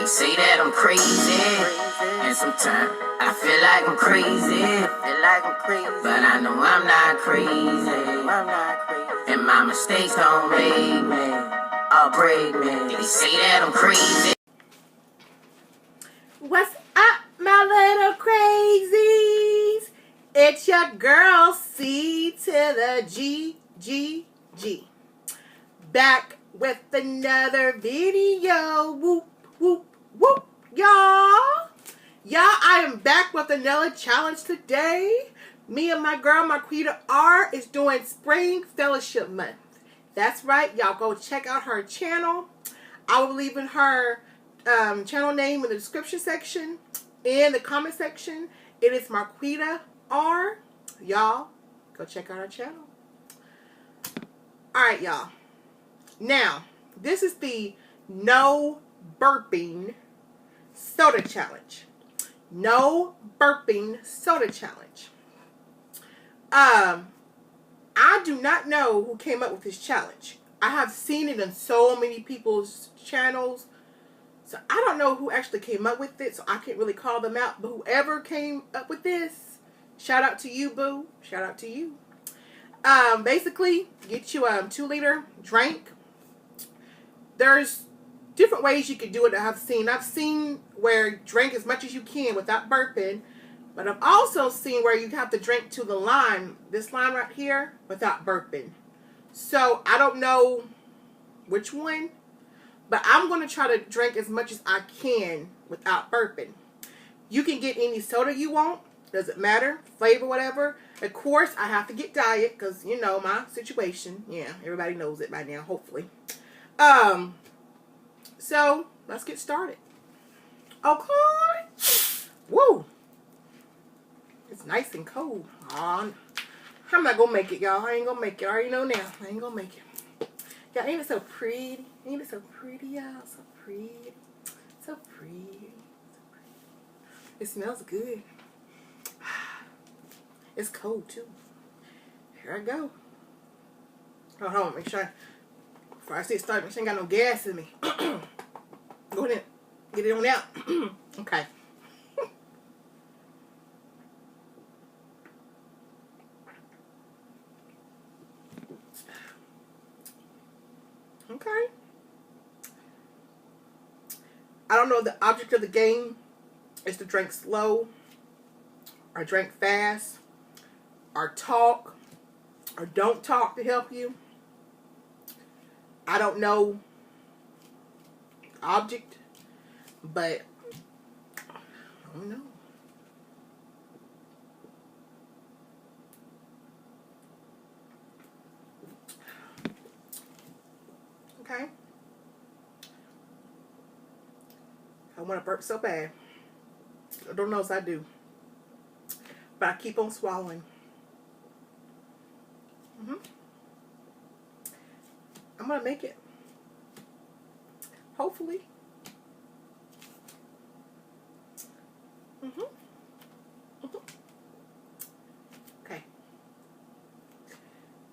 They say that I'm crazy, and sometimes I feel like I'm crazy. But I know I'm not crazy. And my mistakes don't make me or break me. They say that I'm crazy. What's up, my little crazies? It's your girl C to the G. Back with another video. Whoop, whoop, whoop, y'all. I am back with another challenge today. Me and my girl, Marquita R, is doing Spring Fellowship Month. That's right, y'all. Go check out her channel. I will leave in her channel name in the description section and the comment section. It is Marquita R. Y'all, go check out her channel. Alright, y'all. Now, this is the no burping soda challenge. No burping soda challenge. I do not know who came up with this challenge. I have seen it on so many people's channels. So I don't know who actually came up with it, so I can't really call them out. But whoever came up with this, shout out to you, boo. Shout out to you. Basically, get you a 2-liter drink. There's different ways you can do it that I've seen. I've seen where drink as much as you can without burping. But I've also seen where you have to drink to the line, this line right here, without burping. So I don't know which one. But I'm going to try to drink as much as I can without burping. You can get any soda you want. Doesn't matter. Flavor, whatever. Of course, I have to get diet because, you know, my situation. Yeah, everybody knows it by now, hopefully. So, let's get started. Okay. Woo. It's nice and cold. I'm not going to make it, y'all. I ain't going to make it. I already know now. I ain't going to make it. Y'all, ain't it so pretty? Ain't it so pretty, y'all? So pretty. So pretty. It smells good. It's cold, too. Here I go. Hold on. Make sure before I get started, make sure I ain't got no gas in me. Go ahead and get it on out. Okay. Okay. I don't know, the object of the game is to drink slow, or drink fast, or talk, or don't talk to help you. I don't know the object, but I don't know. Okay. I want to burp so bad. I don't know if I do. But I keep on swallowing. I'm going to make it. Hopefully. Okay.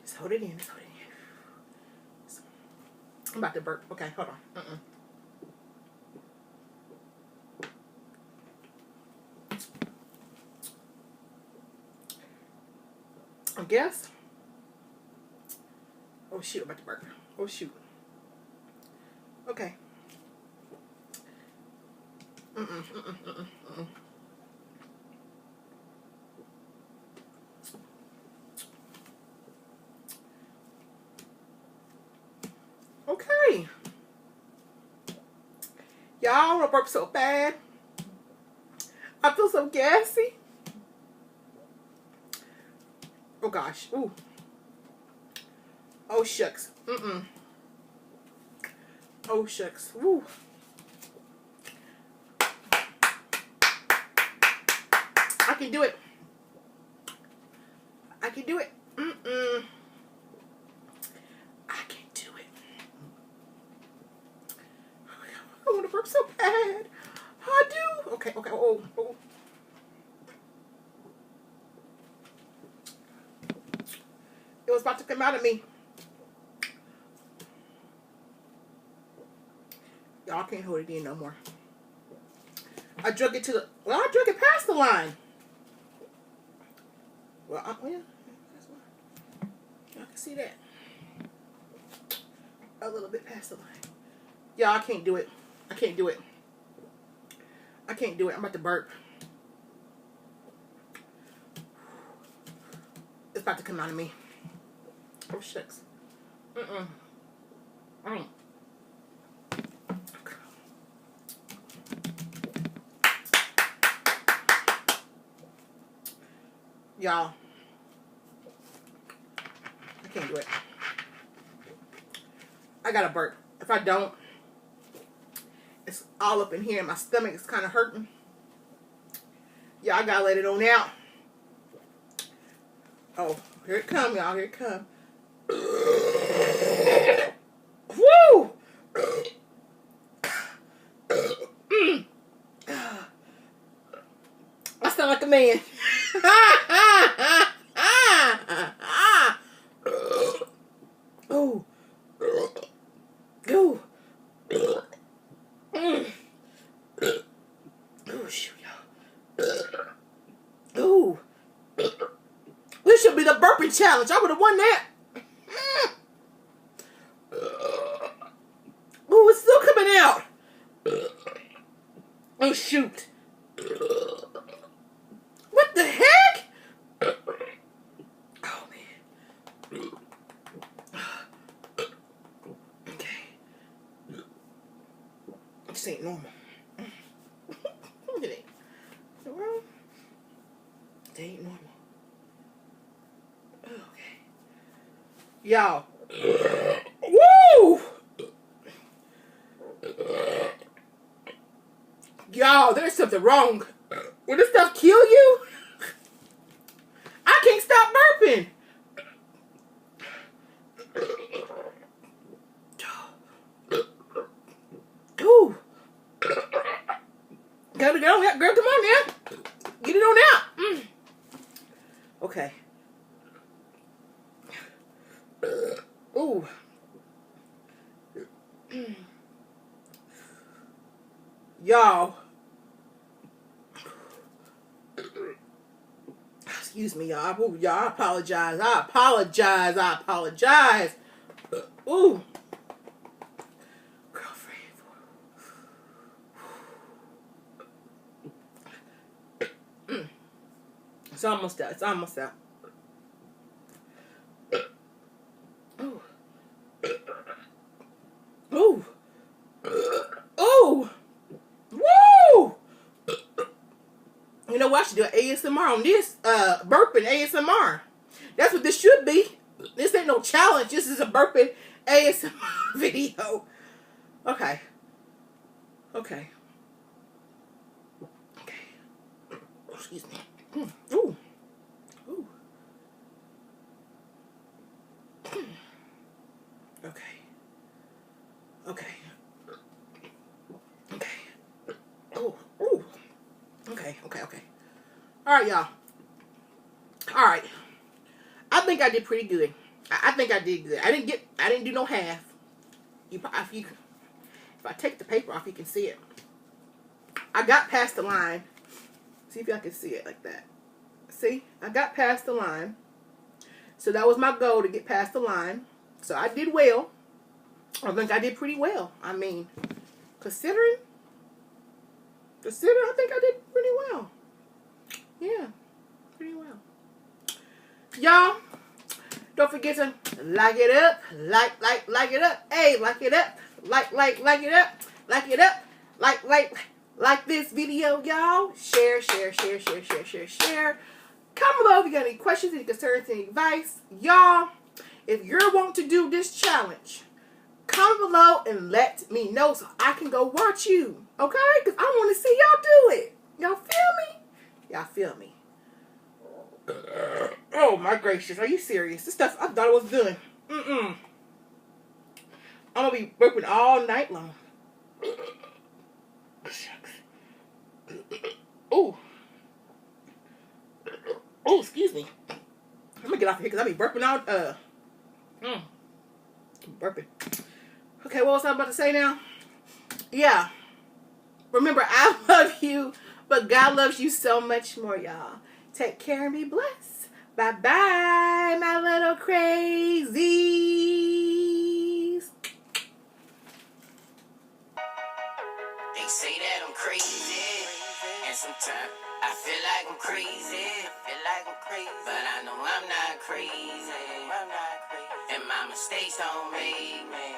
Just hold it in. Just hold it in. I'm about to burp. Okay, hold on. I guess. Oh shoot, I'm about to burp. Oh shoot. Okay. Okay. Y'all, I want to burp so bad. I feel so gassy. Oh gosh. Ooh. Oh shucks. Oh shucks. Woo. I can do it. I can do it. I can do it. I want to burp so bad. I do. Okay. Oh. It was about to come out of me. Y'all can't hold it in no more. I drug it to the... Well, I drug it past the line. Well, yeah. That's why. I can see that. A little bit past the line. Y'all, I can't do it. I can't do it. I can't do it. I'm about to burp. It's about to come out of me. Oh, shucks. Y'all, I can't do it. I gotta burp. If I don't, it's all up in here and my stomach is kind of hurting. Y'all, I gotta let it on out. Oh, here it come, y'all. Here it come. Woo! I sound like a man. Oh. Ooh. Oh, shoot, y'all. Ooh. This should be the burping challenge. I would have won that. Ooh, it's still coming out. Oh, shoot. What the heck? Oh, man. Okay. This ain't normal. It ain't. Well, it ain't normal. Okay. Y'all. Woo! Y'all, there's something wrong. Will this stuff kill you? I can't stop burping. Ooh. Gotta go. Girl, come on now. Get it on out. Okay. Ooh. Y'all. Excuse me, y'all. Ooh, y'all, I apologize. I apologize. Ooh. Girlfriend. It's almost out. It's almost out. Ooh. Ooh. Ooh. Woo! You know what? I should do an ASMR on this. Burping ASMR. That's what this should be. This ain't no challenge. This is a burping ASMR video. Okay. Okay. Okay. Excuse me. Ooh. Ooh. Okay. Okay. Okay. Oh. Ooh. Okay. Okay. Okay. All right, y'all. All right. I think I did pretty good. I think I did good. I didn't do no half. If I take the paper off, you can see it. I got past the line. See if y'all can see it like that. See? I got past the line. So that was my goal, to get past the line. So I did well. I think I did pretty well. I mean, considering, I think I did pretty well. Yeah, pretty well. Y'all, don't forget to like it up. Like it up. Hey, like it up. Like it up. Like it up. Like this video, y'all. Share. Comment below if you got any questions, any concerns, any advice. Y'all, if you're wanting to do this challenge, comment below and let me know so I can go watch you. Okay? Because I want to see y'all do it. Y'all feel me? Y'all feel me? Oh my gracious. Are you serious? This stuff, I thought it was done. I'm going to be burping all night long. Shucks. Ooh. Oh, excuse me. I'm going to get off here because I be burping out. Burping. Okay, what was I about to say now? Yeah. Remember, I love you. But God loves you so much more, y'all. Take care and be blessed. Bye-bye, my little crazies. They say that I'm crazy, and sometimes I feel like I'm crazy. But I know I'm not crazy. And my mistakes don't make me.